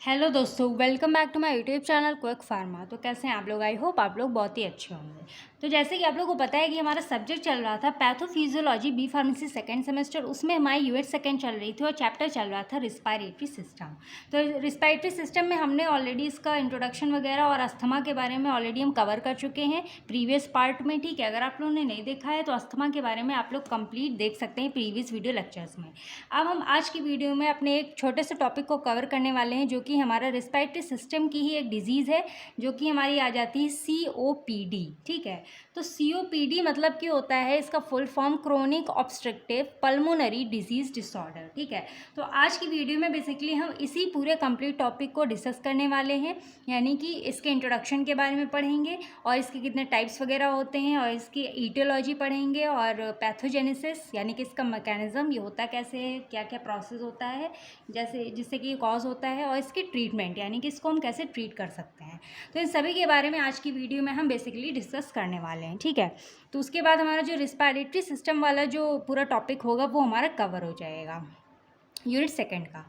Hello दोस्तों, welcome back to my YouTube channel Quick Pharma. तो कैसे हैं आप लोग? आई होप आप लोग बहुत ही अच्छे होंगे। तो जैसे कि आप लोगों को पता है कि हमारा सब्जेक्ट चल रहा था pathophysiology B pharmacy second semester, उसमें हमारी यूनिट सेकेंड चल रही थी और चैप्टर चल रहा था रिस्पायरेटरी सिस्टम। तो रिस्पायरेटरी सिस्टम में हमने ऑलरेडी इसका इंट्रोडक्शन वगैरह और अस्थमा के बारे में ऑलरेडी हम कवर कर चुके हैं प्रीवियस पार्ट में। ठीक है, अगर आप लोगों ने नहीं देखा है तो अस्थमा के बारे में आप लोग कंप्लीट देख सकते हैं प्रीवियस वीडियो लेक्चर्स में। अब हम आज की वीडियो में अपने एक छोटे से टॉपिक को कवर करने वाले हैं जो कि हमारा रिस्पायरेटरी सिस्टम की ही एक डिजीज़ है, जो कि हमारी आ जाती है COPD। ठीक है, तो COPD मतलब क्या होता है, इसका full form chronic obstructive pulmonary disease disorder. ठीक है, तो आज की वीडियो में बेसिकली हम इसी पूरे कंप्लीट टॉपिक को डिस्कस करने वाले हैं, यानी कि इसके इंट्रोडक्शन के बारे में पढ़ेंगे और इसके कितने टाइप्स वगैरह होते हैं और इसकी ईटियोलॉजी पढ़ेंगे और पैथोजेनेसिस यानी कि इसका मैकेनिज्म, ये होता कैसे है, क्या क्या प्रोसेस होता है जैसे जिससे कि कॉज होता है, और इसकी ट्रीटमेंट यानी कि इसको हम कैसे ट्रीट कर सकते हैं। तो इन सभी के बारे में आज की वीडियो में हम बेसिकली डिस्कस करने वाले हैं। ठीक है, तो उसके बाद हमारा जो रिस्पायरेटरी सिस्टम वाला जो पूरा टॉपिक होगा वो हमारा कवर हो जाएगा यूनिट सेकेंड का,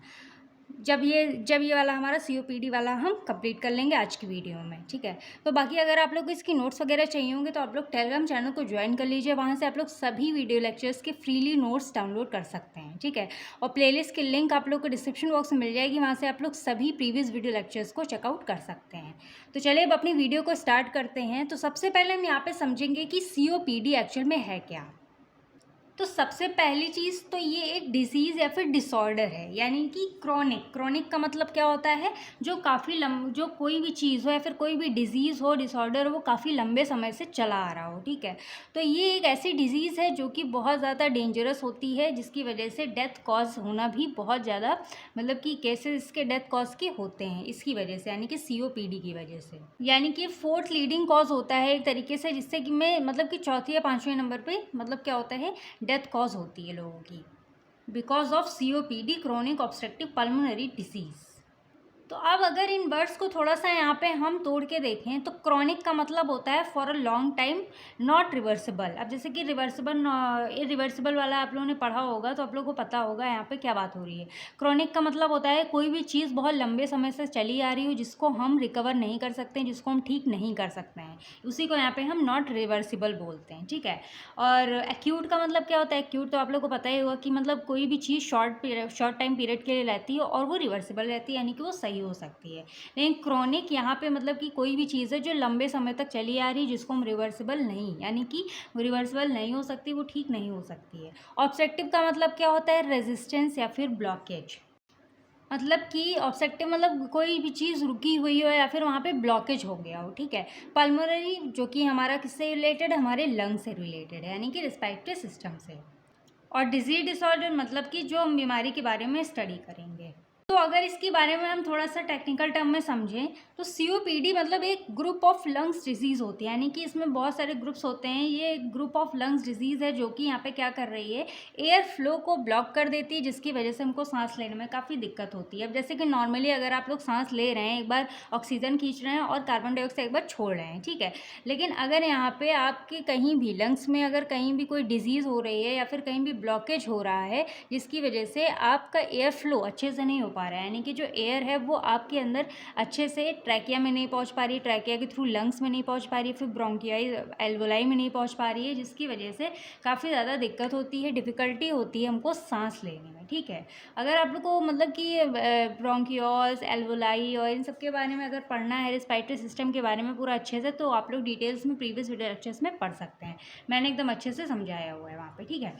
जब ये वाला हमारा COPD वाला हम कंप्लीट कर लेंगे आज की वीडियो में। ठीक है, तो बाकी अगर आप लोग को इसकी नोट्स वगैरह चाहिए होंगे तो आप लोग टेलीग्राम चैनल को ज्वाइन कर लीजिए, वहाँ से आप लोग सभी वीडियो लेक्चर्स के फ्रीली नोट्स डाउनलोड कर सकते हैं। ठीक है, और प्लेलिस्ट की लिंक आप लोग को डिस्क्रिप्शन बॉक्स में मिल जाएगी, वहाँ से आप लोग सभी प्रीवियस वीडियो लेक्चर्स को चेकआउट कर सकते हैं। तो चलिए अब अपनी वीडियो को स्टार्ट करते हैं। तो सबसे पहले हम यहाँ पर समझेंगे कि COPD एक्चुअल में है क्या। तो सबसे पहली चीज़ तो ये एक डिसीज़ या फिर डिसऑर्डर है, यानी कि क्रोनिक का मतलब क्या होता है, जो काफ़ी जो कोई भी चीज़ हो या फिर कोई भी डिजीज़ हो, डिसऑर्डर हो, वो काफ़ी लंबे समय से चला आ रहा हो। ठीक है, तो ये एक ऐसी डिजीज़ है जो कि बहुत ज़्यादा डेंजरस होती है, जिसकी वजह से डेथ कॉज होना भी बहुत ज़्यादा, मतलब कि केसेस इसके डेथ कॉज के होते हैं इसकी वजह से, यानी कि COPD की वजह से। यानी कि फोर्थ लीडिंग कॉज होता है एक तरीके से, जिससे कि मैं मतलब कि चौथे या पाँचवें नंबर पे मतलब क्या होता है, डेथ कॉज होती है लोगों की because of COPD, chronic obstructive pulmonary disease. तो अब अगर इन वर्ड्स को थोड़ा सा यहाँ पे हम तोड़ के देखें तो क्रोनिक का मतलब होता है for a long time, not reversible. अब जैसे कि इरिवर्सिबल वाला आप लोगों ने पढ़ा होगा तो आप लोगों को पता होगा यहाँ पे क्या बात हो रही है। क्रोनिक का मतलब होता है कोई भी चीज़ बहुत लंबे समय से चली आ रही हो, जिसको हम रिकवर नहीं कर सकते हैं, जिसको हम ठीक नहीं कर सकते हैं, उसी को यहाँ पे हम नॉट रिवर्सिबल बोलते हैं। ठीक है, और एक्यूट का मतलब क्या होता है, एक्यूट तो आप लोग को पता ही होगा कि मतलब कोई भी चीज़ शॉर्ट टाइम पीरियड के लिए रहती है और वो रिवर्सिबल रहती है, यानी कि वो सही हो सकती है। लेकिन क्रोनिक यहाँ पे मतलब कि कोई भी चीज़ है जो लंबे समय तक चली आ रही है, जिसको हम रिवर्सिबल नहीं, यानी कि रिवर्सिबल नहीं हो सकती, वो ठीक नहीं हो सकती है। ऑब्स्ट्रक्टिव का मतलब क्या होता है, रेजिस्टेंस या फिर ब्लॉकेज। मतलब कि ऑब्स्ट्रक्टिव मतलब कोई भी चीज़ रुकी हुई हो या फिर वहाँ पे ब्लॉकेज हो गया हो। ठीक है, पल्मोनरी जो कि हमारा किससे रिलेटेड, हमारे लंग से रिलेटेड है, यानी कि रिस्पायरेटरी सिस्टम से। और डिजीज डिसऑर्डर मतलब कि जो हम बीमारी के बारे में स्टडी करेंगे। तो अगर इसके बारे में हम थोड़ा सा टेक्निकल टर्म में समझें तो COPD मतलब एक ग्रुप ऑफ लंग्स डिजीज़ होती है, यानी कि इसमें बहुत सारे ग्रुप्स होते हैं। ये एक ग्रुप ऑफ लंग्स डिजीज़ है जो कि यहाँ पे क्या कर रही है, एयर फ्लो को ब्लॉक कर देती है, जिसकी वजह से हमको सांस लेने में काफ़ी दिक्कत होती है। अब जैसे कि नॉर्मली अगर आप लोग सांस ले रहे हैं, एक बार ऑक्सीजन खींच रहे हैं और कार्बन डाइऑक्साइड एक बार छोड़ रहे हैं, ठीक है, लेकिन अगर यहाँ पे आपके कहीं भी लंग्स में अगर कहीं भी कोई डिजीज़ हो रही है या फिर कहीं भी ब्लॉकेज हो रहा है, जिसकी वजह से आपका एयर फ्लो अच्छे से नहीं हो पा रहा है, यानी कि जो एयर है वो आपके अंदर अच्छे से ट्रैकिया में नहीं पहुंच पा रही, ट्रैकिया के थ्रू लंग्स में नहीं पहुंच पा रही, फिर ब्रोंकियाई एल्वोलाई में नहीं पहुंच पा रही है, जिसकी वजह से काफ़ी ज़्यादा दिक्कत होती है, डिफ़िकल्टी होती है हमको सांस लेने में। ठीक है, अगर आप लोग को मतलब कि ब्रोंकियोल्स, एल्वोलाई और इन सब के बारे में अगर पढ़ना है, रिस्पायरेटरी सिस्टम के बारे में पूरा अच्छे से, तो आप लोग डिटेल्स में प्रीवियस वीडियो लेक्चर्स में पढ़ सकते हैं, मैंने एकदम अच्छे से समझाया हुआ है वहाँ पे। ठीक है,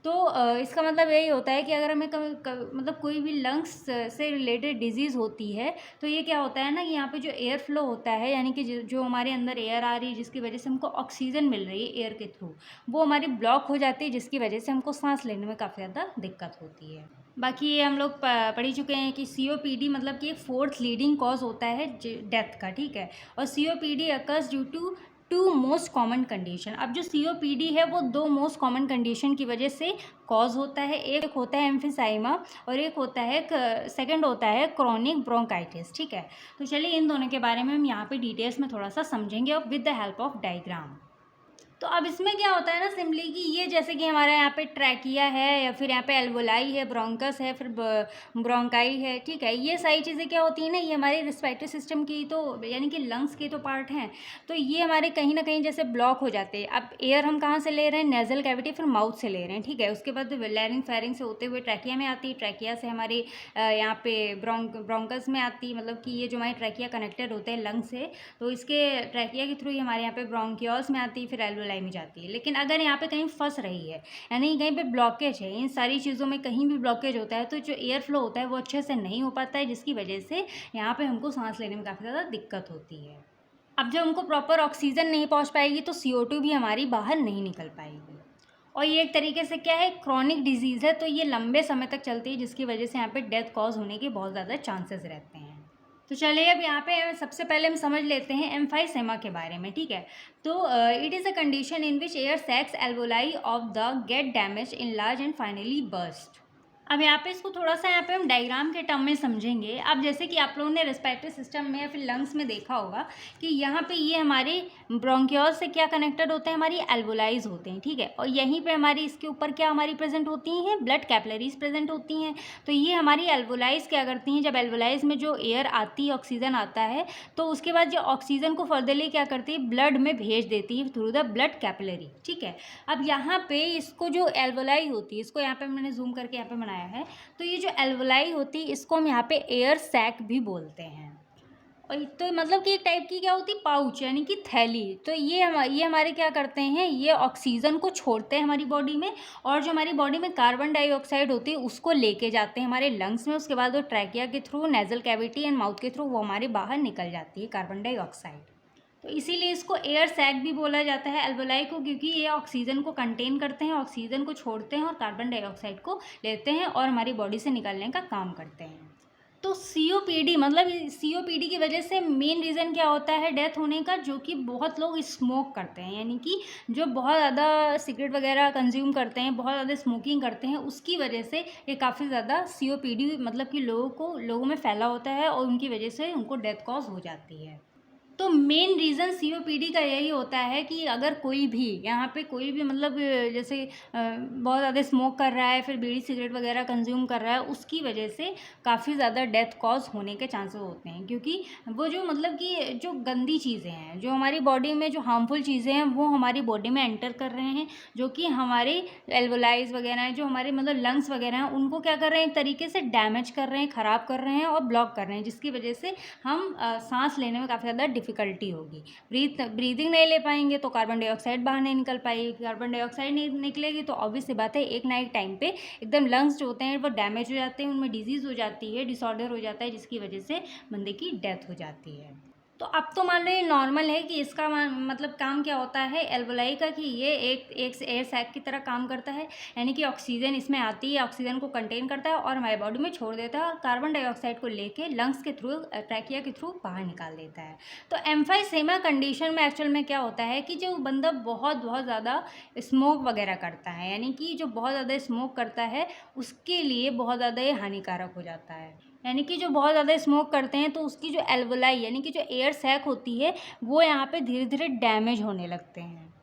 तो इसका मतलब यही होता है कि अगर हमें मतलब कोई भी लंग्स से रिलेटेड डिजीज़ होती है तो ये क्या होता है ना कि यहाँ पे जो एयर फ्लो होता है, यानी कि जो हमारे अंदर एयर आ रही है जिसकी वजह से हमको ऑक्सीजन मिल रही है एयर के थ्रू, वो हमारी ब्लॉक हो जाती है, जिसकी वजह से हमको सांस लेने में काफ़ी ज़्यादा दिक्कत होती है। बाकी ये हम लोग पढ़ ही चुके हैं कि COPD मतलब कि फोर्थ लीडिंग कॉज होता है डेथ का। ठीक है, और COPD occurs due to two most common condition. अब जो COPD है वो दो मोस्ट कॉमन कंडीशन की वजह से कॉज होता है, एक होता है एम्फिसाइमा और एक होता है सेकंड होता है क्रोनिक ब्रोंकाइटिस। ठीक है, तो चलिए इन दोनों के बारे में हम यहाँ पे डिटेल्स में थोड़ा सा समझेंगे और with the help of diagram. तो अब इसमें क्या होता है ना सिम्पली कि ये जैसे कि हमारे यहाँ पे ट्रैकिया है या फिर यहाँ पे एल्वोलाई है, ब्रोंकस है, फिर ब्रोंकाई है, ठीक है। ये सारी चीज़ें क्या होती हैं ना, ये हमारे रिस्पिरेटरी सिस्टम की तो यानी कि लंग्स की तो पार्ट हैं। तो ये हमारे कहीं ना कहीं जैसे ब्लॉक हो जाते हैं। अब एयर हम कहाँ से ले रहे हैं, नेजल कैविटी फिर माउथ से ले रहे हैं, ठीक है। उसके बाद लैरिंग फेरिंग से होते हुए ट्रैकिया में आती है, ट्रैकिया से हमारी यहाँ पे ब्रोंकस में आती है, मतलब कि ये जो हमारी ट्रैकिया कनेक्टेड होते हैं लंग से, तो इसके ट्रैकिया के थ्रू ही हमारे यहाँ पे ब्रोंकियोल्स में आती है, फिर एल्वोलाई में जाती है। लेकिन अगर यहाँ पे कहीं फंस रही है, यानी कहीं पे ब्लॉकेज है, इन सारी चीज़ों में कहीं भी ब्लॉकेज होता है, तो जो एयर फ्लो होता है वो अच्छे से नहीं हो पाता है, जिसकी वजह से यहाँ पे हमको सांस लेने में काफ़ी ज़्यादा दिक्कत होती है। अब जब हमको प्रॉपर ऑक्सीजन नहीं पहुँच पाएगी तो CO2 भी हमारी बाहर नहीं निकल पाएगी। और ये एक तरीके से क्या है, क्रॉनिक डिजीज़ है, तो ये लंबे समय तक चलती है, जिसकी वजह से यहाँ पे डेथ कॉज होने के बहुत ज़्यादा चांसेस रहते हैं। तो चलिए अब यहाँ पे सबसे पहले हम समझ लेते हैं एम्फाइसेमा के बारे में, ठीक है। तो it is a condition in which air sacs alveoli of the gate damage in large and finally burst. अब यहाँ पे इसको थोड़ा सा यहाँ पे हम डायग्राम के टर्म में समझेंगे। अब जैसे कि आप लोगों ने रेस्पिरेटरी सिस्टम में या फिर लंग्स में देखा होगा कि यहाँ पे ये हमारे ब्रोंकियोल से क्या कनेक्टेड होते हैं, हमारी एल्वोलाइज होते हैं, ठीक है। और यहीं पे हमारी इसके ऊपर क्या हमारी प्रेजेंट होती हैं, ब्लड कैपिलरीज प्रेजेंट होती हैं। तो ये हमारी एल्वोलाइज क्या करती हैं, जब एल्वोलाइज में जो एयर आती है, ऑक्सीजन आता है, तो उसके बाद जो ऑक्सीजन को फर्दरली क्या करती है, ब्लड में भेज देती है थ्रू द ब्लड कैपिलरी, ठीक है। अब यहाँ पे इसको जो एल्वोलाई होती है, इसको यहाँ पे मैंने जूम करके यहाँ पे बनाया है, तो ये जो एल्वोलाई होती है इसको हम यहाँ पे एयर सैक भी बोलते हैं। और तो मतलब कि एक टाइप की क्या होती है, पाउच यानी कि थैली। तो ये हमारे क्या करते हैं, ये ऑक्सीजन को छोड़ते हैं हमारी बॉडी में, और जो हमारी बॉडी में कार्बन डाइऑक्साइड होती है उसको लेके जाते हैं हमारे लंग्स में। उसके बाद वो ट्रैकिया के through, nasal cavity and mouth के थ्रू वो हमारे बाहर निकल जाती है कार्बन डाइऑक्साइड। तो इसीलिए इसको एयर सैक भी बोला जाता है एल्वोलाई को, क्योंकि ये ऑक्सीजन को कंटेन करते हैं, ऑक्सीजन को छोड़ते हैं और कार्बन डाइऑक्साइड को लेते हैं और हमारी बॉडी से निकालने का काम करते हैं। तो COPD मतलब COPD की वजह से मेन रीज़न क्या होता है डेथ होने का, जो कि बहुत लोग स्मोक करते हैं, यानी कि जो बहुत ज़्यादा सिगरेट वगैरह कंज्यूम करते हैं, बहुत ज़्यादा स्मोकिंग करते हैं, उसकी वजह से ये काफ़ी ज़्यादा COPD मतलब कि लोगों में फैला होता है और उनकी वजह से उनको डेथ कॉज हो जाती है। तो मेन रीज़न COPD का यही होता है कि अगर कोई भी यहाँ पे कोई भी मतलब जैसे बहुत ज़्यादा स्मोक कर रहा है, फिर बीड़ी सिगरेट वगैरह कंज्यूम कर रहा है, उसकी वजह से काफ़ी ज़्यादा डेथ कॉज होने के चांसेस होते हैं। क्योंकि वो जो मतलब कि जो गंदी चीज़ें हैं, जो हमारी बॉडी में जो हार्मफुल चीज़ें हैं, वो हमारी बॉडी में एंटर कर रहे हैं, जो कि हमारे एल्वोलाइज वगैरह हैं, जो हमारे मतलब लंग्स वगैरह हैं, उनको क्या कर रहे हैं, एक तरीके से डैमेज कर रहे हैं, ख़राब कर रहे हैं और ब्लॉक कर रहे हैं, जिसकी वजह से हम सांस लेने में काफ़ी ज़्यादा डिफ़िकल्टी होगी। ब्रीदिंग नहीं ले पाएंगे तो कार्बन डाइऑक्साइड बाहर नहीं निकल पाएगी। कार्बन डाइऑक्साइड नहीं निकलेगी तो ऑब्वियस सी बात है एक ना एक टाइम पे एकदम लंग्स जो होते हैं वो डैमेज हो जाते हैं, उनमें डिजीज़ हो जाती है, डिसऑर्डर हो जाता है, जिसकी वजह से बंदे की डेथ हो जाती है। तो अब तो मान लो ये नॉर्मल है कि इसका मतलब काम क्या होता है एल्वोलाई का, कि ये एक एयर सैक की तरह काम करता है, यानी कि ऑक्सीजन इसमें आती है, ऑक्सीजन को कंटेन करता है और हमारे बॉडी में छोड़ देता है और कार्बन डाइऑक्साइड को लेके लंग्स के थ्रू, ट्रैकिया के थ्रू बाहर निकाल देता है। तो एम्फाइसेमा कंडीशन में एक्चुअल में क्या होता है कि जो बंदा बहुत बहुत ज़्यादा स्मोक वगैरह करता है, यानी कि जो बहुत ज़्यादा स्मोक करता है उसके लिए बहुत ज़्यादा ये हानिकारक हो जाता है। यानी कि जो बहुत ज़्यादा स्मोक करते हैं तो उसकी जो एल्वोलाई यानी कि जो एयर सैक होती है वो यहाँ पे धीरे धीरे डैमेज होने लगते हैं।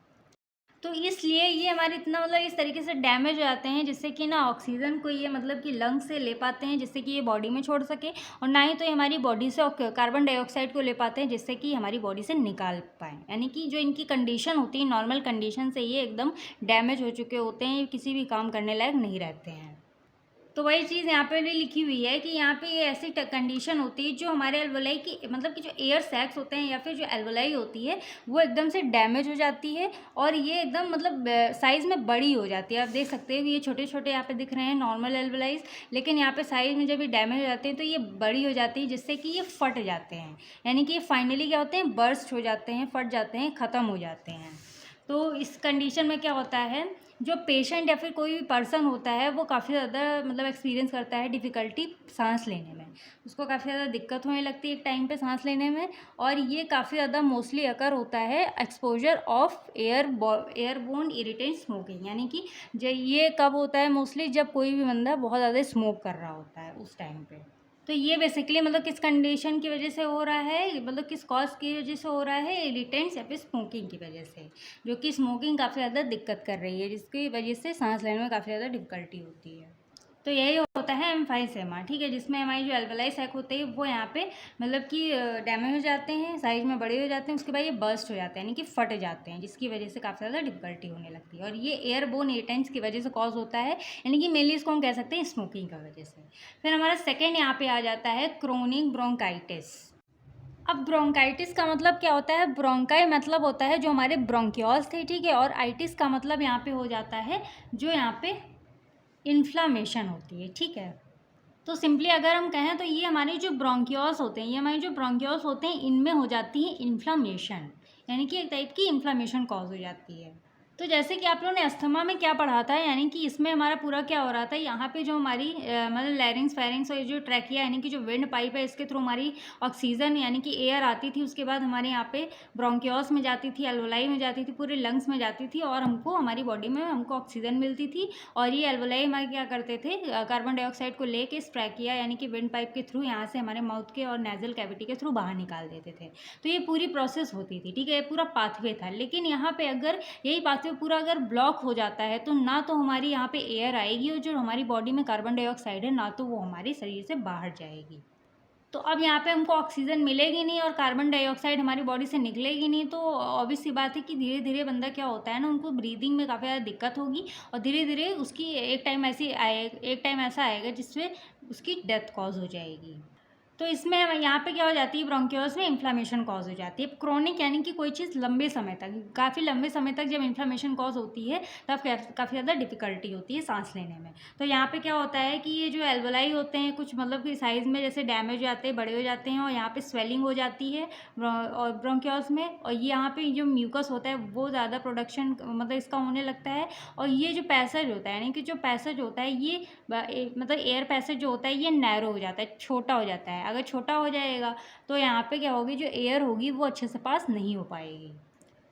तो इसलिए ये हमारे इतना मतलब इस तरीके से डैमेज हो जाते हैं, जिससे कि ना ऑक्सीजन को ये मतलब कि लंग्स से ले पाते हैं, जिससे कि ये बॉडी में छोड़ सके, और ना ही तो ये हमारी बॉडी से कार्बन डाइऑक्साइड को ले पाते हैं, जिससे कि हमारी बॉडी से निकाल पाएँ। यानी कि जो इनकी कंडीशन होती है नॉर्मल कंडीशन से ये एकदम डैमेज हो चुके होते हैं, ये किसी भी काम करने लायक नहीं रहते हैं। तो वही चीज़ यहाँ पे भी लिखी हुई है कि यहाँ पे ये ऐसी कंडीशन होती है जो हमारे एल्वोलाई की मतलब कि जो एयर सैक्स होते हैं या फिर जो एल्वोलाई होती है वो एकदम से डैमेज हो जाती है और ये एकदम मतलब साइज़ में बड़ी हो जाती है। आप देख सकते हो ये छोटे छोटे यहाँ पे दिख रहे हैं नॉर्मल एल्वोलाइज, लेकिन यहाँ पे साइज़ में जब ये डैमेज हो जाते हैं तो ये बड़ी हो जाती है, जिससे कि ये फट जाते हैं। यानी कि ये फाइनली क्या होते हैं, बर्स्ट हो जाते हैं, फट जाते हैं, ख़त्म हो जाते हैं। तो इस कंडीशन में क्या होता है, जो पेशेंट या फिर कोई भी पर्सन होता है वो काफ़ी ज़्यादा मतलब एक्सपीरियंस करता है डिफ़िकल्टी सांस लेने में, उसको काफ़ी ज़्यादा दिक्कत होने लगती है एक टाइम पे सांस लेने में। और ये काफ़ी ज़्यादा मोस्टली अकर होता है exposure of airborne irritant smoking, यानी कि ये कब होता है मोस्टली, जब कोई भी बंदा बहुत ज़्यादा स्मोक कर रहा होता है उस टाइम पे। तो ये बेसिकली मतलब किस कंडीशन की वजह से हो रहा है, मतलब किस कॉज की वजह से हो रहा है, इरिटेंट्स या फिर स्मोकिंग की वजह से, जो कि स्मोकिंग काफ़ी ज़्यादा दिक्कत कर रही है, जिसकी वजह से सांस लेने में काफ़ी ज़्यादा डिफिकल्टी होती है। तो यही होता है एम्फाइसेमा, ठीक है, जिसमें हमारी जो एल्वेलाई सैक होते हैं वो यहाँ पे मतलब कि डैमेज हो जाते हैं, साइज में बड़े हो जाते हैं, उसके बाद ये बर्स्ट हो जाते हैं, यानी कि फट जाते हैं, जिसकी वजह से काफ़ी ज़्यादा डिफिकल्टी होने लगती है। और ये एयरबोर्न इरिटेंट्स की वजह से कॉज होता है, यानी कि मेनली इसको हम कह सकते हैं स्मोकिंग की वजह से। फिर हमारा सेकेंड यहाँ पे आ जाता है क्रोनिक ब्रोंकाइटिस। अब ब्रोंकाइटिस का मतलब क्या होता है, ब्रोंकाई मतलब होता है जो हमारे ब्रोंकियोल्स थे, ठीक है, और आइटिस का मतलब यहाँ पे हो जाता है जो यहाँ पे इन्फ्लामेशन होती है, ठीक है। तो सिंपली अगर हम कहें तो ये हमारे जो ब्रोंकियोल्स होते हैं, ये हमारे जो ब्रोंकियोल्स होते हैं इनमें हो जाती है इन्फ्लामेशन, यानी कि एक टाइप की इन्फ्लामेशन कॉज हो जाती है। तो जैसे कि आप लोगों ने अस्थमा में क्या पढ़ा था, यानी कि इसमें हमारा पूरा क्या हो रहा था, यहाँ पे जो हमारी मतलब लैरिंग्स फेरिंग्स और जो ट्रैकिया यानी कि जो विंड पाइप है इसके थ्रू हमारी ऑक्सीजन यानी कि एयर आती थी, उसके बाद हमारे यहाँ पे ब्रोंकियोल्स में जाती थी, एल्वोलाई में जाती थी, पूरे लंग्स में जाती थी, और हमको हमारी बॉडी में हमको ऑक्सीजन मिलती थी। और ये एल्वोलाई हमारे क्या करते थे, कार्बन डाइऑक्साइड को लेके इस ट्रैकिया यानी कि विंड पाइप के थ्रू यहाँ से हमारे माउथ के और नेजल कैविटी के थ्रू बाहर निकाल देते थे। तो ये पूरी प्रोसेस होती थी, ठीक है, ये पूरा पाथवे था। लेकिन यहाँ पे अगर यही पाथवे पूरा अगर ब्लॉक हो जाता है तो ना तो हमारी यहाँ पे एयर आएगी, और जो हमारी बॉडी में कार्बन डाइऑक्साइड है ना तो वो हमारे शरीर से बाहर जाएगी। तो अब यहाँ पे हमको ऑक्सीजन मिलेगी नहीं और कार्बन डाइऑक्साइड हमारी बॉडी से निकलेगी नहीं, तो ऑब्वियस सी बात है कि धीरे धीरे बंदा क्या होता है ना, उनको ब्रीदिंग में काफ़ी ज़्यादा दिक्कत होगी, और धीरे धीरे उसकी एक टाइम ऐसा आएगा जिससे उसकी डेथ कॉज हो जाएगी। तो इसमें यहाँ पे क्या हो जाती है, ब्रोंकियोल्स में इन्फ्लामेशन कॉज हो जाती है। क्रोनिक यानी कि कोई चीज़ लंबे समय तक, काफ़ी लंबे समय तक जब इन्फ्लामेशन कॉज होती है तब काफ़ी ज़्यादा डिफिकल्टी होती है सांस लेने में। तो यहाँ पे क्या होता है कि ये जो एल्वोलाई होते हैं कुछ मतलब कि साइज़ में जैसे डैमेज हो जाते हैं, बड़े हो जाते हैं, और यहाँ पे स्वेलिंग हो जाती है और ब्रोंकियोल्स में, और ये यहाँ पे जो म्यूकस होता है वो ज़्यादा प्रोडक्शन मतलब इसका होने लगता है। और ये जो पैसेज होता है, यानी कि जो पैसेज होता है ये मतलब एयर पैसेज जो होता है ये नैरो हो जाता है, छोटा हो जाता है। अगर छोटा हो जाएगा तो यहाँ पे क्या होगी, जो एयर होगी वो अच्छे से पास नहीं हो पाएगी।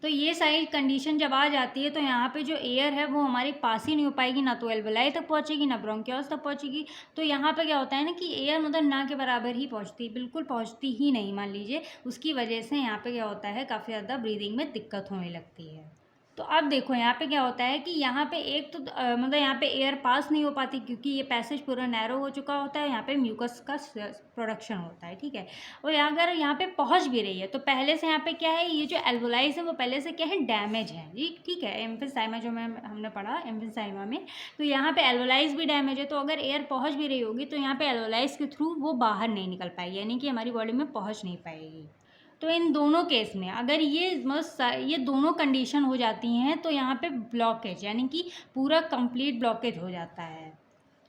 तो ये सारी कंडीशन जब आ जाती है तो यहाँ पे जो एयर है वो हमारे पास ही नहीं हो पाएगी, ना तो एल्वोलाई तक पहुँचेगी ना ब्रोंकियोल्स तक पहुँचेगी। तो यहाँ पे क्या होता है ना कि एयर मतलब ना के बराबर ही पहुँचती, बिल्कुल पहुँचती ही नहीं मान लीजिए। उसकी वजह से यहाँ पे क्या होता है, काफ़ी ज़्यादा ब्रीदिंग में दिक्कत होने लगती है। तो अब देखो यहाँ पे क्या होता है कि यहाँ पे एक तो मतलब यहाँ पे एयर पास नहीं हो पाती, क्योंकि ये पैसेज पूरा नैरो हो चुका होता है, यहाँ पे म्यूकस का प्रोडक्शन होता है, ठीक है। और अगर यहाँ पे पहुँच भी रही है तो पहले से यहाँ पे क्या है, ये जो एल्वोलाइज है वो पहले से क्या है, डैमेज है जी, ठीक है। एम्फिसाइमा जो हमने पढ़ा एम्फिसाइमा में, तो यहाँ पे एल्वोलाइज भी डैमेज है। तो अगर एयर पहुँच भी रही होगी तो यहाँ पे एल्वोलाइज के थ्रू वो बाहर नहीं निकल पाएगी, यानी कि हमारी बॉडी में पहुँच नहीं पाएगी। तो इन दोनों केस में अगर ये दोनों कंडीशन हो जाती हैं तो यहाँ पे ब्लॉकेज यानी कि पूरा कंप्लीट ब्लॉकेज हो जाता है।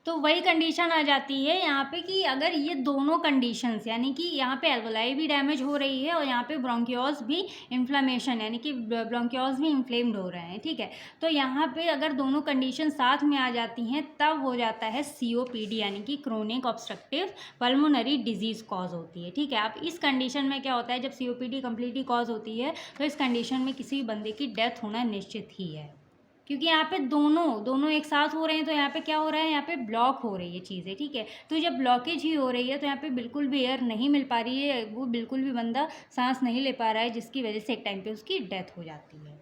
तो वही कंडीशन आ जाती है यहाँ पे कि अगर ये दोनों कंडीशंस यानी कि यहाँ पे एल्वोलाई भी डैमेज हो रही है और यहाँ पे ब्रोंकियोल्स भी इन्फ्लामेशन यानी कि ब्रोंकियोल्स भी इन्फ्लेम्ड हो रहे हैं, ठीक है। तो यहाँ पे अगर दोनों कंडीशन साथ में आ जाती हैं तब हो जाता है COPD यानी कि chronic obstructive pulmonary disease cause होती है, ठीक है। अब इस कंडीशन में क्या होता है, जब COPD कम्प्लीटली कॉज होती है तो इस कंडीशन में किसी भी बंदे की डेथ होना निश्चित ही है, क्योंकि यहाँ पे दोनों एक साथ हो रहे हैं। तो यहाँ पे क्या हो रहा है, यहाँ पे ब्लॉक हो रही है चीज़ें, ठीक है। तो जब ब्लॉकेज ही हो रही है तो यहाँ पे बिल्कुल भी एयर नहीं मिल पा रही है, वो बिल्कुल भी बंदा सांस नहीं ले पा रहा है, जिसकी वजह से एक टाइम पे उसकी डेथ हो जाती है।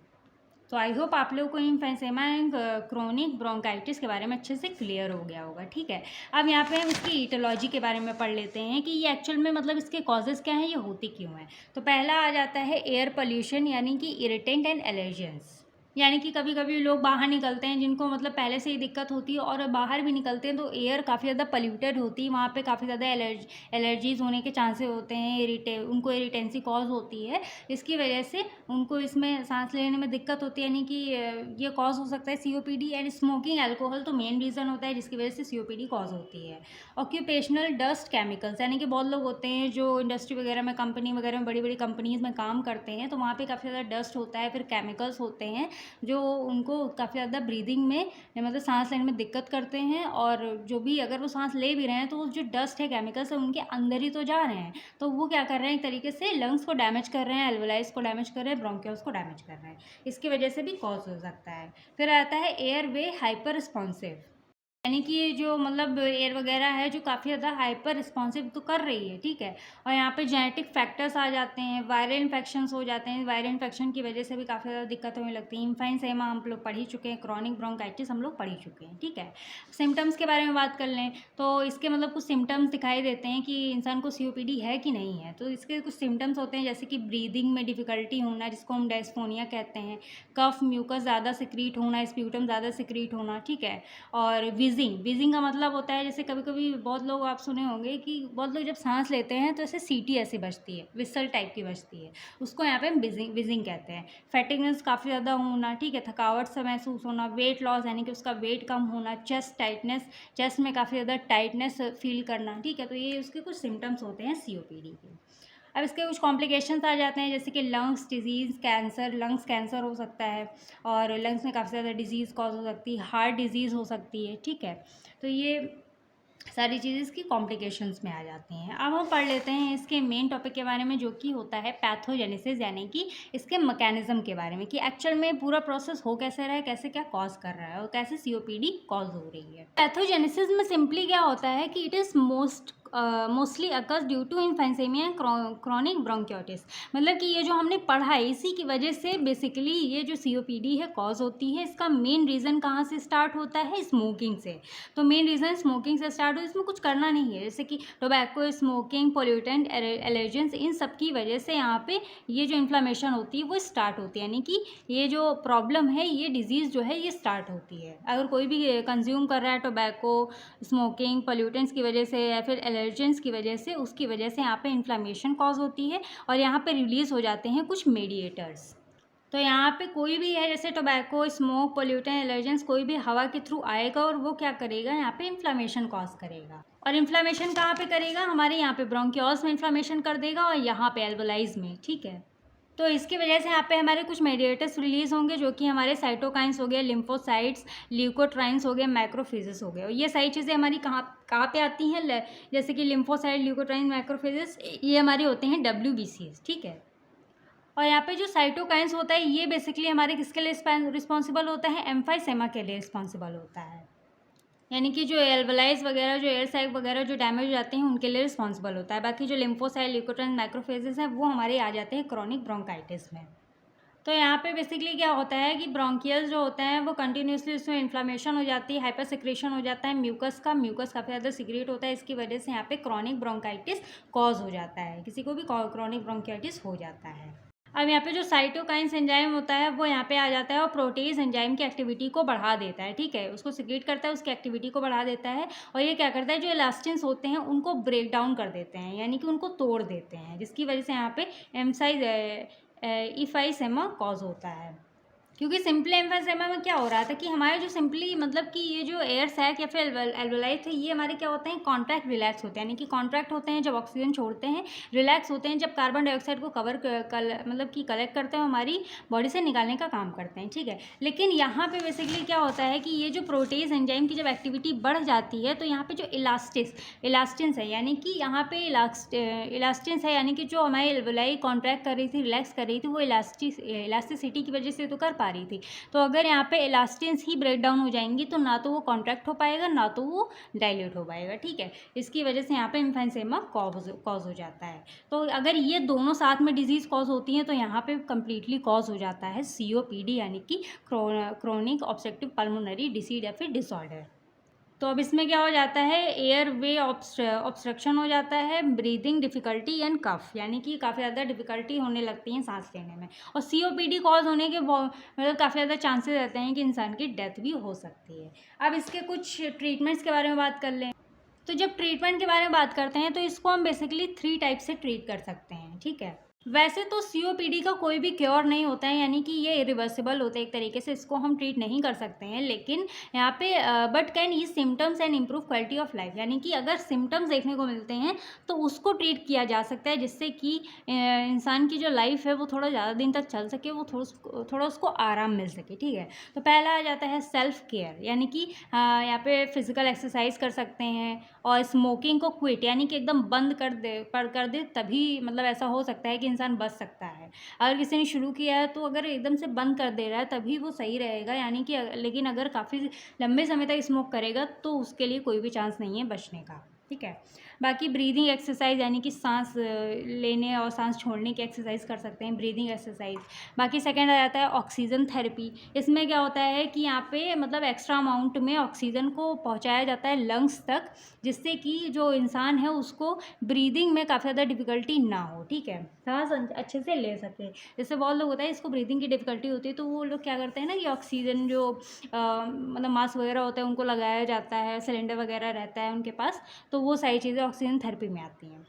तो आई होप आप लोगों को एम्फिसाइमा एंड क्रोनिक ब्रोंकाइटिस के बारे में अच्छे से क्लियर हो गया होगा, ठीक है। अब यहाँ पे हम इसकी ईटियोलॉजी के बारे में पढ़ लेते हैं कि ये एक्चुअल में मतलब इसके कॉजेज़ क्या हैं, ये होती क्यों हैं। तो पहला आ जाता है एयर पोल्यूशन यानी कि इरिटेंट एंड एलर्जेंस, यानी कि कभी कभी लोग बाहर निकलते हैं जिनको मतलब पहले से ही दिक्कत होती है और बाहर भी निकलते हैं तो एयर काफ़ी ज़्यादा पोल्यूटेड होती है, वहाँ पे काफ़ी ज़्यादा एलर्जीज़ होने के चांसेस होते हैं, उनको इरिटेंसी कॉज होती है, इसकी वजह से उनको इसमें सांस लेने में दिक्कत होती है, यानी कि ये कॉज हो सकता है COPD। एंड स्मोकिंग अल्कोहल तो मेन रीज़न होता है जिसकी वजह से COPD कॉज होती है। ऑक्यूपेशनल डस्ट केमिकल्स, यानी कि बहुत लोग होते हैं जो इंडस्ट्री वगैरह में, कंपनी वगैरह में, बड़ी बड़ी कंपनीज़ में काम करते हैं, तो वहाँ पे काफ़ी ज़्यादा डस्ट होता है, फिर केमिकल्स होते हैं जो उनको काफ़ी ज़्यादा ब्रीदिंग में मतलब सांस लेने में दिक्कत करते हैं। और जो भी अगर वो सांस ले भी रहे हैं तो जो डस्ट है, केमिकल्स है, उनके अंदर ही तो जा रहे हैं, तो वो क्या कर रहे हैं, एक तरीके से लंग्स को डैमेज कर रहे हैं, एल्वोलाइज को डैमेज कर रहे हैं, ब्रोंकियोल्स को डैमेज कर रहे हैं, इसकी वजह से भी कॉज हो सकता है। फिर आता है एयर वे हाइपर रिस्पॉन्सिव, यानी कि ये जो मतलब एयर वगैरह है जो काफ़ी ज़्यादा हाइपर रिस्पॉन्सिव तो कर रही है, ठीक है। और यहाँ पे जेनेटिक फैक्टर्स आ जाते हैं, वायरल इन्फेक्शंस हो जाते हैं, वायरल इन्फेक्शन की वजह से भी काफ़ी ज़्यादा दिक्कत होने लगती है। इम्फाइसेमा हम लोग पढ़ ही चुके हैं, क्रॉनिक ब्रोंकाइटिस हम लोग पढ़ ही चुके हैं, ठीक है। सिम्टम्स के बारे में बात कर लें तो इसके मतलब कुछ सिम्टम्स दिखाई देते हैं कि इंसान को COPD है कि नहीं है। तो इसके कुछ सिम्टम्स होते हैं जैसे कि ब्रीदिंग में डिफ़िकल्टी होना, जिसको हम डायस्फोनिया कहते हैं, कफ म्यूकस ज़्यादा सिक्रीट होना, स्प्यूटम ज़्यादा सिक्रीट होना, ठीक है। और विज़िंग का मतलब होता है, जैसे कभी-कभी बहुत लोग आप सुने होंगे कि बहुत लोग जब सांस लेते हैं तो ऐसे सीटी ऐसी बजती है, व्हिसल टाइप की बजती है, उसको यहाँ पे हम विज़िंग कहते हैं। फैटिगनेस काफ़ी ज़्यादा होना, ठीक है, थकावट सा महसूस होना, वेट लॉस यानी कि उसका वेट कम होना, चेस्ट टाइटनेस, चेस्ट में काफ़ी ज़्यादा टाइटनेस फील करना, ठीक है। तो ये उसके कुछ सिम्टम्स होते हैं COPD के। अब इसके कुछ कॉम्प्लिकेशंस आ जाते हैं जैसे कि lungs disease, cancer, lungs cancer हो सकता है और लंग्स में काफ़ी ज़्यादा डिजीज़ कॉज हो सकती है, हार्ट डिजीज़ हो सकती है, ठीक है। तो ये सारी चीज़ें इसकी कॉम्प्लिकेशंस में आ जाती हैं। अब हम पढ़ लेते हैं इसके मेन टॉपिक के बारे में जो कि होता है पैथोजेनेसिस, यानी कि इसके मैकेनिज्म के बारे में कि एक्चुअल में पूरा प्रोसेस हो कैसे रहा है, कैसे क्या कॉज कर रहा है और कैसे COPD कॉज हो रही है। पैथोजेनेसिस में सिंपली क्या होता है कि it is mostly occurs due to emphysema and chronic bronchitis. मतलब कि ये जो हमने पढ़ा है इसी की वजह से बेसिकली ये जो COPD है कॉज होती है। इसका मेन रीज़न कहाँ से स्टार्ट होता है? स्मोकिंग से। तो मेन रीज़न स्मोकिंग से स्टार्ट हो, इसमें कुछ करना नहीं है, जैसे कि टोबैको, स्मोकिंग, पोल्यूटेंट, एलर्जेंस, इन सब की वजह से यहाँ पे ये जो इन्फ्लामेशन होती है वो स्टार्ट होती है, यानी कि ये जो प्रॉब्लम है, ये डिजीज़ जो है ये स्टार्ट होती है। अगर कोई भी कंज्यूम कर रहा है टोबैको, स्मोकिंग, पोल्यूटेंट्स की वजह से या फिर एलर्जेंस की वजह से, उसकी वजह से यहाँ पे इन्फ्लामेशन कॉज होती है और यहाँ पे रिलीज़ हो जाते हैं कुछ मेडिएटर्स। तो यहाँ पे कोई भी है जैसे टोबैको, स्मोक, पोल्यूटेंट, एलर्जेंस, कोई भी हवा के थ्रू आएगा और वो क्या करेगा, यहाँ पे इन्फ्लामेशन कॉज करेगा। और इन्फ्लामेशन कहाँ पे करेगा? हमारे यहाँ पे ब्रोंकियोल्स में इन्फ्लामेशन कर देगा और यहाँ पे एल्वेलाइज में, ठीक है। तो इसकी वजह से यहाँ पे हमारे कुछ मेडिएटर्स रिलीज़ होंगे जो कि हमारे साइटोकाइंस हो गए, लिम्फोसाइट्स, ल्यूकोट्राइन्स हो गए, मैक्रोफेजेस हो गए। और ये सारी चीज़ें हमारी कहाँ कहाँ पे आती हैं? जैसे कि लिम्फोसाइट, ल्यूकोट्राइन, मैक्रोफेजेस, ये हमारे होते हैं WBCs, ठीक है। और यहाँ पे जो साइटोकाइंस होता है ये बेसिकली हमारे किसके लिए रिस्पॉन्सिबल होता है? एम्फाइसेमा के लिए रिस्पॉन्सिबल होता है, यानी कि जो एल्वेलाइज वगैरह, जो एयर सैक वगैरह जो डैमेज हो जाते हैं उनके लिए रिस्पॉन्सिबल होता है। बाकी जो लिम्फोसाइट, ल्यूकोट्राइन, मैक्रोफेजेस हैं वो हमारे आ जाते हैं क्रॉनिक ब्रोंकाइटिस में। तो यहाँ पे बेसिकली क्या होता है कि ब्रोंकियल्स जो होते हैं वो कंटिन्यूसली उसमें इन्फ्लामेशन हो जाती है, हाइपर सिक्रेशन हो जाता है म्यूकस काफ़ी ज़्यादा सिक्रेट होता है। इसकी वजह से यहाँ पे क्रॉनिक ब्रोंकाइटिस कॉज हो जाता है, किसी को भी क्रॉनिक ब्रोंकाइटिस हो जाता है। अब यहाँ पे जो साइटोकाइंस एंजाइम होता है वो यहाँ पे आ जाता है और प्रोटेज एंजाइम की एक्टिविटी को बढ़ा देता है, ठीक है। उसको सिक्रेट करता है, उसकी एक्टिविटी को बढ़ा देता है और ये क्या करता है, जो इलास्टिन्स होते हैं उनको ब्रेक डाउन कर देते हैं, यानी कि उनको तोड़ देते हैं, जिसकी वजह से यहाँ पे इफाइसेमा कॉज होता है। क्योंकि सिंपली एम्फाइसेमा में क्या हो रहा था कि हमारे जो सिंपली मतलब कि ये जो एयर सैक या फिर एल्वेलाइज थे ये हमारे क्या होते हैं, कॉन्ट्रैक्ट रिलैक्स होते हैं, यानी कि कॉन्ट्रैक्ट होते हैं जब ऑक्सीजन छोड़ते हैं, रिलैक्स होते हैं जब कार्बन डाइऑक्साइड को मतलब कि कलेक्ट करते हैं, हमारी बॉडी से निकालने का काम करते हैं, ठीक है। लेकिन यहाँ पे बेसिकली क्या होता है कि ये जो प्रोटेज एंजाइम की जब एक्टिविटी बढ़ जाती है तो यहाँ पे जो इलास्टिन्स है, यानी कि यहाँ पे इलास्टिन्स है, यानी कि जो हमारी एल्वेलाई कॉन्ट्रैक्ट कर रही थी, रिलैक्स कर रही थी, वो इलास्टिसिटी की वजह से तो कर पा रही थी। तो अगर यहाँ पे इलास्टिन्स ही ब्रेक डाउन हो जाएंगी तो ना तो वो कॉन्ट्रैक्ट हो पाएगा, ना तो वो डायलेट हो पाएगा, ठीक है। इसकी वजह से यहाँ पे एम्फाइसेमा कॉज हो जाता है। तो अगर ये दोनों साथ में डिजीज़ कॉज होती हैं तो यहाँ पे कम्प्लीटली कॉज हो जाता है COPD, यानी कि क्रोनिक ऑब्स्ट्रक्टिव पल्मोनरी डिसीज या फिर डिसऑर्डर। तो अब इसमें क्या हो जाता है, एयर वे ऑब्स्ट्रक्शन हो जाता है, ब्रीदिंग डिफ़िकल्टी एंड कफ, यानी कि काफ़ी ज़्यादा डिफ़िकल्टी होने लगती है सांस लेने में। और COPD कॉज होने के मतलब काफ़ी ज़्यादा चांसेस रहते हैं कि इंसान की डेथ भी हो सकती है। अब इसके कुछ ट्रीटमेंट्स के बारे में बात कर लें। तो जब ट्रीटमेंट के बारे में बात करते हैं तो इसको हम बेसिकली 3 टाइप से ट्रीट कर सकते हैं, ठीक है। वैसे तो COPD का कोई भी क्योर नहीं होता है, यानी कि ये इरिवर्सिबल होता है एक तरीके से, इसको हम ट्रीट नहीं कर सकते हैं, लेकिन यहाँ पे but can ease symptoms and improve quality of life, यानी कि अगर सिम्टम्स देखने को मिलते हैं तो उसको ट्रीट किया जा सकता है, जिससे कि इंसान की जो लाइफ है वो थोड़ा ज़्यादा दिन तक चल सके, वो थोड़ा उसको आराम मिल सके, ठीक है। तो पहला आ जाता है सेल्फ केयर, यानी कि यहाँ पे फिजिकल एक्सरसाइज कर सकते हैं और स्मोकिंग को क्विट, यानी कि एकदम बंद कर दे तभी मतलब ऐसा हो सकता है कि इंसान बच सकता है। अगर किसी ने शुरू किया है तो अगर एकदम से बंद कर दे रहा है तभी वो सही रहेगा, यानी कि लेकिन अगर काफ़ी लंबे समय तक स्मोक करेगा तो उसके लिए कोई भी चांस नहीं है बचने का, ठीक है। बाकी ब्रीदिंग एक्सरसाइज यानी कि सांस लेने और सांस छोड़ने की एक्सरसाइज कर सकते हैं, ब्रीदिंग एक्सरसाइज। बाकी सेकंड आ जाता है ऑक्सीजन थेरेपी। इसमें क्या होता है कि यहाँ पे मतलब एक्स्ट्रा अमाउंट में ऑक्सीजन को पहुँचाया जाता है लंग्स तक, जिससे कि जो इंसान है उसको ब्रीदिंग में काफ़ी ज़्यादा डिफ़िकल्टी ना हो, ठीक है, सांस अच्छे से ले सके। जैसे बहुत लोग होता है इसको ब्रीदिंग की डिफ़िकल्टी होती है तो वो लोग क्या करते हैं ना कि ऑक्सीजन जो मतलब मास्क वगैरह होता है उनको लगाया जाता है, सिलेंडर वगैरह रहता है उनके पास, तो वो सारी चीज़ें ऑक्सीजन थेरेपी में आती हैं।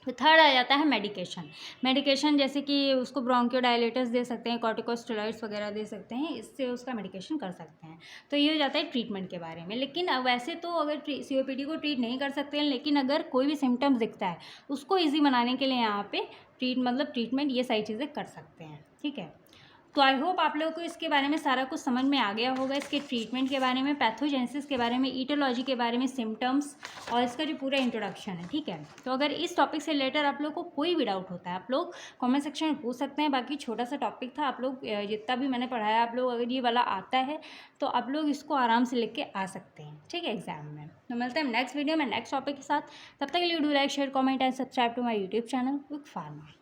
तो थर्ड आ जाता है मेडिकेशन जैसे कि उसको ब्रोंकियोडायलेटर्स दे सकते हैं, कॉर्टिकोस्टेरॉइड्स वगैरह दे सकते हैं, इससे उसका मेडिकेशन कर सकते हैं। तो ये हो जाता है ट्रीटमेंट के बारे में। लेकिन वैसे तो अगर COPD को ट्रीट नहीं कर सकते हैं, लेकिन अगर कोई भी सिम्टम्स दिखता है उसको ईजी बनाने के लिए यहाँ पे ट्रीटमेंट ये सारी चीज़ें कर सकते हैं, ठीक है। तो आई होप आप लोगों को इसके बारे में सारा कुछ समझ में आ गया होगा, इसके ट्रीटमेंट के बारे में, पैथोजेनेसिस के बारे में, ईटियोलॉजी के बारे में, सिम्टम्स और इसका जो पूरा इंट्रोडक्शन है, ठीक है। तो अगर इस टॉपिक से रिलेटेड आप लोग को कोई भी डाउट होता है आप लोग कमेंट सेक्शन में पूछ सकते हैं। बाकी छोटा सा टॉपिक था, आप लोग जितना भी मैंने पढ़ाया आप लोग अगर ये वाला आता है तो आप लोग इसको आराम से लिख के आ सकते हैं, ठीक है, एग्जाम में। तो मिलते हैं नेक्स्ट वीडियो में नेक्स्ट टॉपिक के साथ। तब तक के लिए do like share comment and subscribe to my YouTube channel Quick pharma.